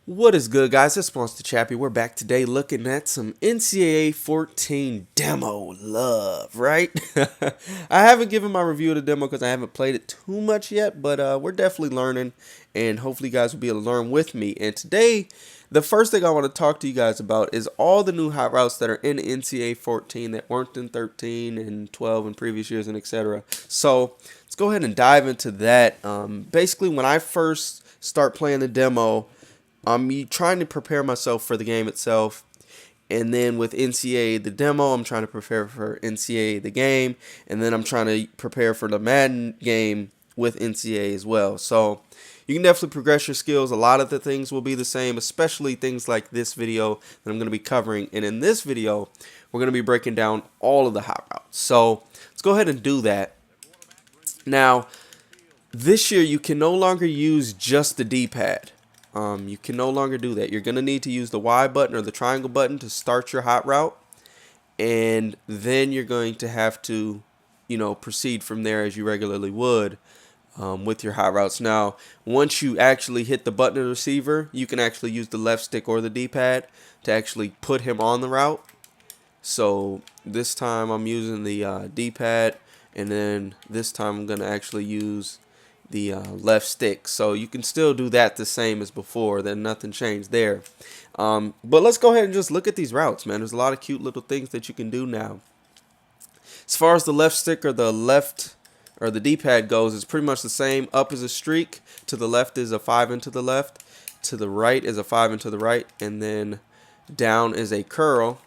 What is good, guys? It's Monster Chappie. We're back today looking at some NCAA 14 demo love, right? I haven't given my review of the demo because I haven't played it too much yet, but we're definitely learning, and hopefully you guys will be able to learn with me. And today, the first thing I want to talk to you guys about is all the new hot routes that are in NCAA 14 that weren't in 13 and 12 in previous years and etc. So let's go ahead and dive into that. Basically, when I first start playing the demo, I'm trying to prepare myself for the game itself. And then with NCAA the demo, I'm trying to prepare for NCAA the game. And then I'm trying to prepare for the Madden game with NCAA as well. So you can definitely progress your skills. A lot of the things will be the same, especially things like this video that I'm going to be covering. And in this video, we're going to be breaking down all of the hot routes. So let's go ahead and do that. Now, this year you can no longer use just the D-pad. You can no longer do that. You're going to need to use the Y button or the triangle button to start your hot route. And then you're going to have to, proceed from there as you regularly would with your hot routes. Now, once you actually hit the button of the receiver, you can actually use the left stick or the D-pad to actually put him on the route. So this time I'm using the D-pad, and then this time I'm going to actually use the left stick. So you can still do that the same as before. Then nothing changed there. But let's go ahead and just look at these routes, man. There's a lot of cute little things that you can do now. As far as the left stick or the D-pad goes, it's pretty much the same. Up is a streak, to the left is a 5 into the left, to the right is a 5 into the right, and then down is a curl.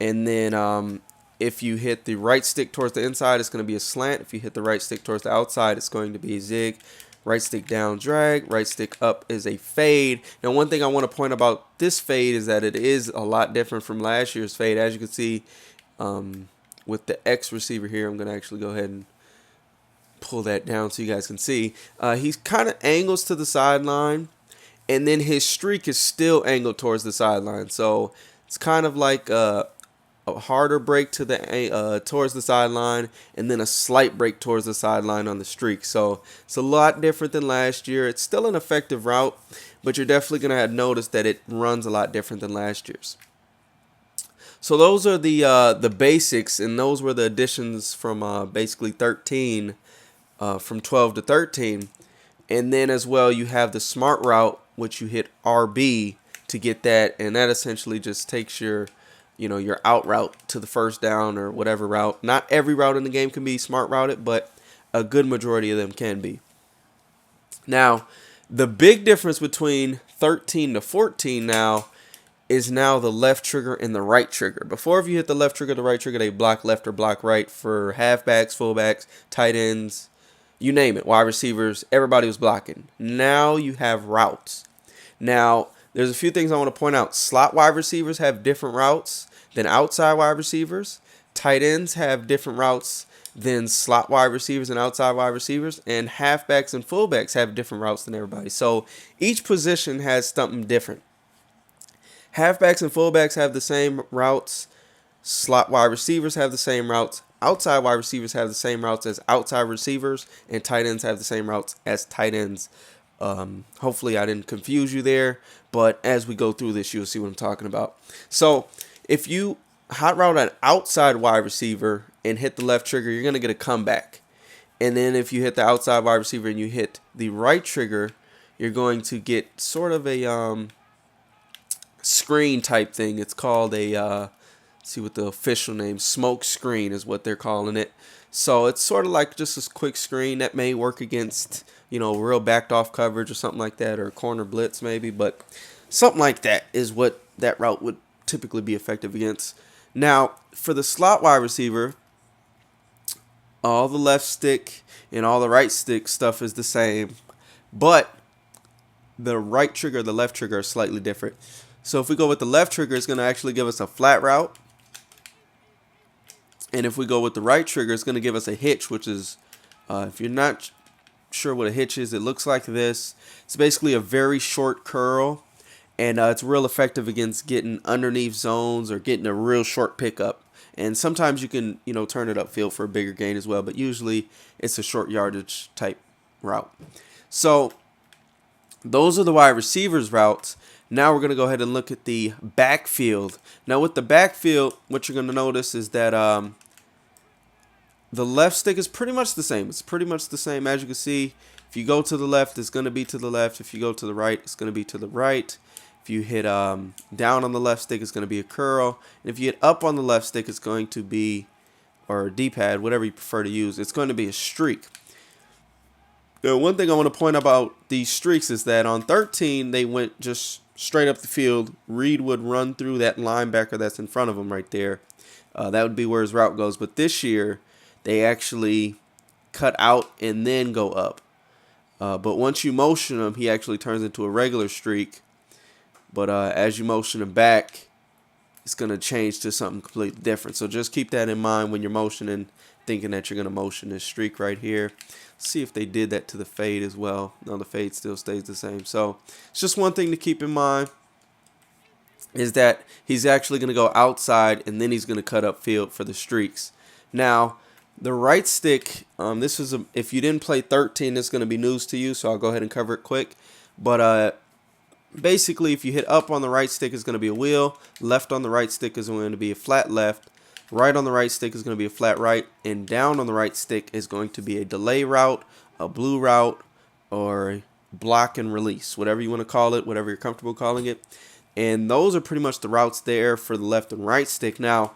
And then if you hit the right stick towards the inside, it's going to be a slant. If you hit the right stick towards the outside, it's going to be a zig. Right stick down, drag. Right stick up is a fade. Now, one thing I want to point about this fade is that it is a lot different from last year's fade. As you can see with the X receiver here, I'm going to actually go ahead and pull that down so you guys can see. He kind of angles to the sideline, and then his streak is still angled towards the sideline. So it's kind of like a harder break to the towards the sideline, and then a slight break towards the sideline on the streak. So it's a lot different than last year. It's still an effective route, but you're definitely going to have noticed that it runs a lot different than last year's. So those are the basics, and those were the additions from basically 13, from 12 to 13. And then as well, you have the smart route, which you hit RB to get that, and that essentially just takes your out route to the first down or whatever route. Not every route in the game can be smart routed, but a good majority of them can be. Now, the big difference between 13 to 14 now is now the left trigger and the right trigger. Before, if you hit the left trigger, the right trigger, they block left or block right for halfbacks, fullbacks, tight ends, you name it, wide receivers, everybody was blocking. Now you have routes. Now, there's a few things I want to point out. Slot wide receivers have different routes than outside wide receivers. Tight ends have different routes than slot wide receivers and outside wide receivers. And halfbacks and fullbacks have different routes than everybody. So each position has something different. Halfbacks and fullbacks have the same routes. Slot wide receivers have the same routes. Outside wide receivers have the same routes as outside receivers. And tight ends have the same routes as tight ends. Hopefully I didn't confuse you there, but as we go through this, you'll see what I'm talking about. So if you hot route an outside wide receiver and hit the left trigger, you're going to get a comeback. And then if you hit the outside wide receiver and you hit the right trigger, you're going to get sort of a screen type thing. It's called a, let's see what the official name, smoke screen is what they're calling it. So it's sort of like just a quick screen that may work against, real backed off coverage or something like that, or corner blitz maybe, but something like that is what that route would typically be effective against. Now, for the slot wide receiver, all the left stick and all the right stick stuff is the same, but the right trigger, the left trigger are slightly different. So if we go with the left trigger, it's going to actually give us a flat route. And if we go with the right trigger, it's going to give us a hitch, which is, if you're not sure what a hitch is, it looks like this. It's basically a very short curl, and it's real effective against getting underneath zones or getting a real short pickup. And sometimes you can, turn it upfield for a bigger gain as well, but usually it's a short yardage type route. So Those are the wide receivers routes. Now we're going to go ahead and look at the backfield. Now with the backfield, what you're going to notice is that the left stick is pretty much the same. It's pretty much the same. As you can see, if you go to the left, it's going to be to the left. If you go to the right, it's going to be to the right. If you hit down on the left stick, it's going to be a curl. And if you hit up on the left stick, it's going to be, or D-pad, whatever you prefer to use, it's going to be a streak. Now, one thing I want to point out about these streaks is that on 13, they went just straight up the field. Reed would run through that linebacker that's in front of him right there. That would be where his route goes. But this year, they actually cut out and then go up. But once you motion him, he actually turns into a regular streak. But as you motion him back, it's going to change to something completely different. So just keep that in mind when you're motioning, thinking that you're going to motion this streak right here. See if they did that to the fade as well. No, the fade still stays the same. So it's just one thing to keep in mind is that he's actually going to go outside and then he's going to cut up field for the streaks. Now, the right stick, this is if you didn't play 13, it's going to be news to you, so I'll go ahead and cover it quick. But basically, if you hit up on the right stick, it's going to be a wheel. Left on the right stick is going to be a flat left. Right on the right stick is going to be a flat right, and down on the right stick is going to be a delay route, a blue route, or block and release, whatever you want to call it, whatever you're comfortable calling it. And those are pretty much the routes there for the left and right stick. Now,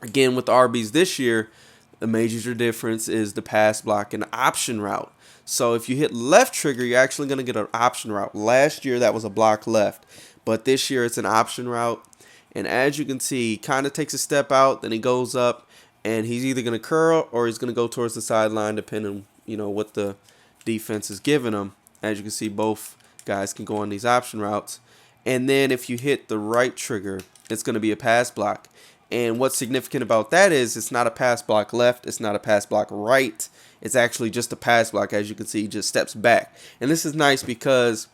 again, with the RBs this year, the major difference is the pass, block, and option route. So if you hit left trigger, you're actually going to get an option route. Last year, that was a block left, but this year it's an option route. And as you can see, he kind of takes a step out, then he goes up, and he's either going to curl or he's going to go towards the sideline, depending, what the defense is giving him. As you can see, both guys can go on these option routes. And then if you hit the right trigger, it's going to be a pass block. And what's significant about that is it's not a pass block left, it's not a pass block right. It's actually just a pass block. As you can see, he just steps back. And this is nice because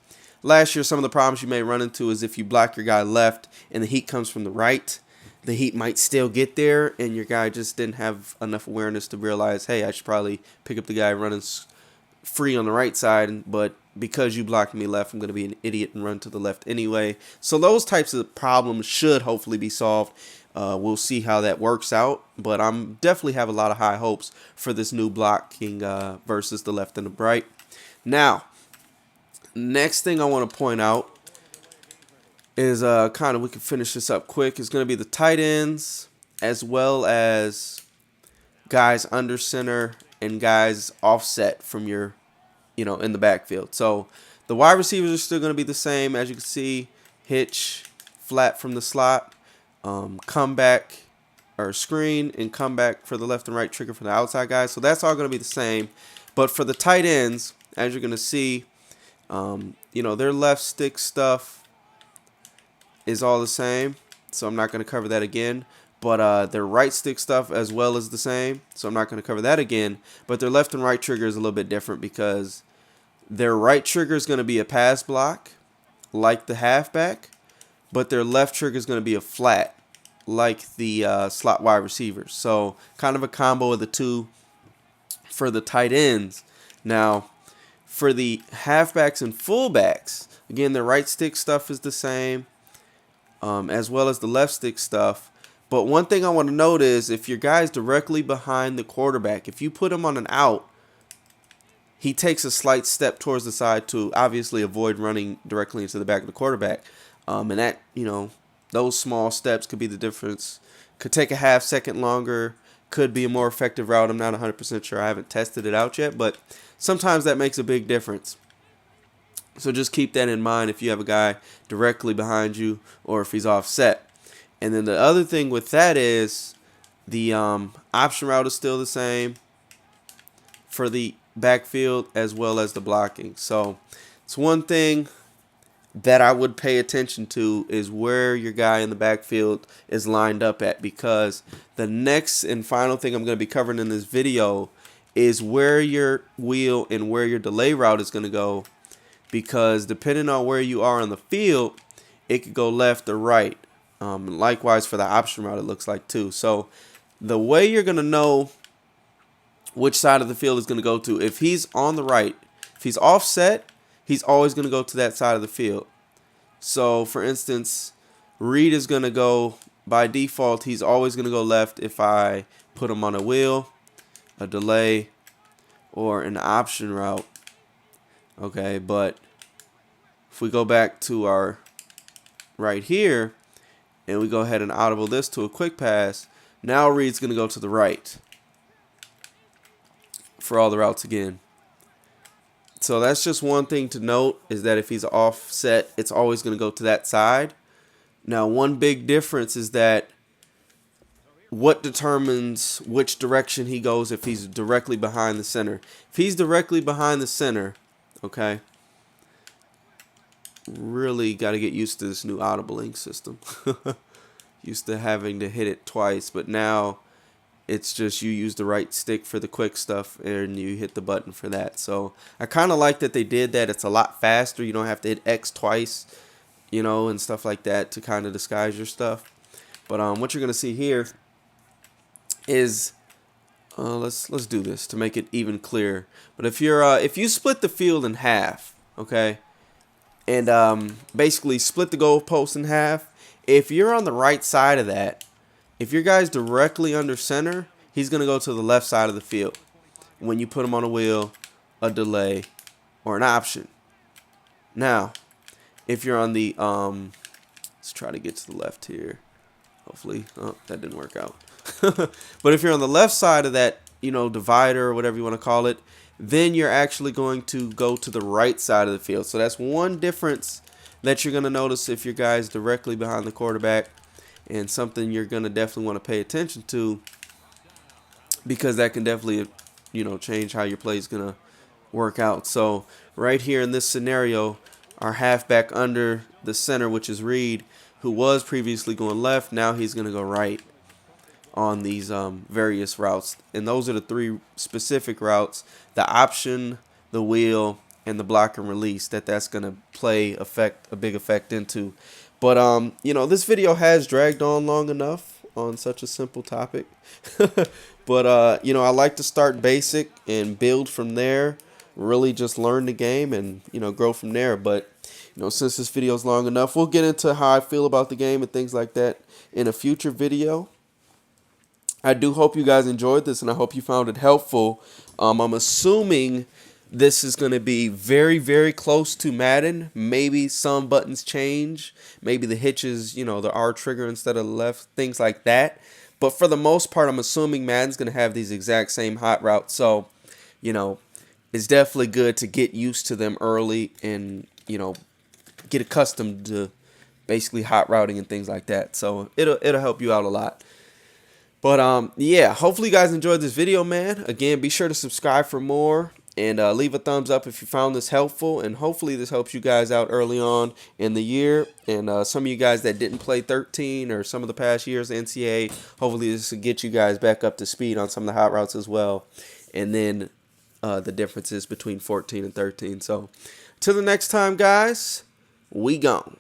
last year, some of the problems you may run into is if you block your guy left and the heat comes from the right, the heat might still get there, and your guy just didn't have enough awareness to realize, hey, I should probably pick up the guy running free on the right side, but because you blocked me left, I'm going to be an idiot and run to the left anyway. So those types of problems should hopefully be solved. We'll see how that works out, but I'm definitely have a lot of high hopes for this new blocking versus the left and the right. Now, next thing I want to point out is we can finish this up quick. It's going to be the tight ends as well as guys under center and guys offset from your, in the backfield. So the wide receivers are still going to be the same. As you can see, hitch, flat from the slot, come back or screen and come back for the left and right trigger for the outside guys. So that's all going to be the same. But for the tight ends, as you're going to see, their left stick stuff is all the same, so I'm not going to cover that again. But their right stick stuff as well is the same, so I'm not going to cover that again. But their left and right trigger is a little bit different because their right trigger is going to be a pass block, like the halfback, but their left trigger is going to be a flat, like the slot wide receivers. So kind of a combo of the two for the tight ends. Now, for the halfbacks and fullbacks, again, the right stick stuff is the same, as well as the left stick stuff. But one thing I want to note is if your guy's directly behind the quarterback, if you put him on an out, he takes a slight step towards the side to obviously avoid running directly into the back of the quarterback. And that, those small steps could be the difference. Could take a half second longer, could be a more effective route. I'm not 100% sure. I haven't tested it out yet, but sometimes that makes a big difference. So just keep that in mind if you have a guy directly behind you or if he's offset. And then the other thing with that is the option route is still the same for the backfield as well as the blocking. So it's one thing that I would pay attention to is where your guy in the backfield is lined up at, because the next and final thing I'm going to be covering in this video is where your wheel and where your delay route is going to go, because depending on where you are on the field, it could go left or right. Likewise for the option route, it looks like too. So the way you're going to know which side of the field is going to go to, if he's on the right, if he's offset, he's always going to go to that side of the field. So, for instance, read is going to go, by default, he's always going to go left if I put him on a wheel, a delay, or an option route. Okay, but if we go back to our right here, and we go ahead and audible this to a quick pass, now read's going to go to the right for all the routes again. So that's just one thing to note, is that if he's offset, it's always going to go to that side. Now, one big difference is that what determines which direction he goes if he's directly behind the center. If he's directly behind the center, okay, really got to get used to this new audibling system. Used to having to hit it twice, but now it's just you use the right stick for the quick stuff and you hit the button for that. So I kind of like that they did that. It's a lot faster. You don't have to hit X twice, you know, and stuff like that to kind of disguise your stuff. But what you're gonna see here is let's do this to make it even clearer. But if you split the field in half, okay, and basically split the goalpost in half, if you're on the right side of that, if your guy's directly under center, he's going to go to the left side of the field when you put him on a wheel, a delay, or an option. Now, if you're on the, let's try to get to the left here. Hopefully, oh, that didn't work out. But if you're on the left side of that, you know, divider or whatever you want to call it, then you're actually going to go to the right side of the field. So that's one difference that you're going to notice if your guy's directly behind the quarterback, and something you're going to definitely want to pay attention to, because that can definitely, you know, change how your play is going to work out. So right here in this scenario, our halfback under the center, which is Reed, who was previously going left, now he's going to go right on these various routes. And those are the three specific routes: the option, the wheel, and the block and release that's going to play a big effect into. But you know, this video has dragged on long enough on such a simple topic. But you know, I like to start basic and build from there. Really just learn the game and, you know, grow from there. But you know, since this video is long enough, we'll get into how I feel about the game and things like that in a future video. I do hope you guys enjoyed this, and I hope you found it helpful. I'm assuming this is going to be very, very close to Madden. Maybe some buttons change. Maybe the hitches, you know, the R trigger instead of left, things like that. But for the most part, I'm assuming Madden's going to have these exact same hot routes. So, you know, it's definitely good to get used to them early and, you know, get accustomed to basically hot routing and things like that. So it'll help you out a lot. But yeah, hopefully you guys enjoyed this video, man. Again, be sure to subscribe for more. And leave a thumbs up if you found this helpful. And hopefully this helps you guys out early on in the year. And some of you guys that didn't play 13 or some of the past years NCAA, hopefully this will get you guys back up to speed on some of the hot routes as well. And then the differences between 14 and 13. So till the next time, guys, we gone.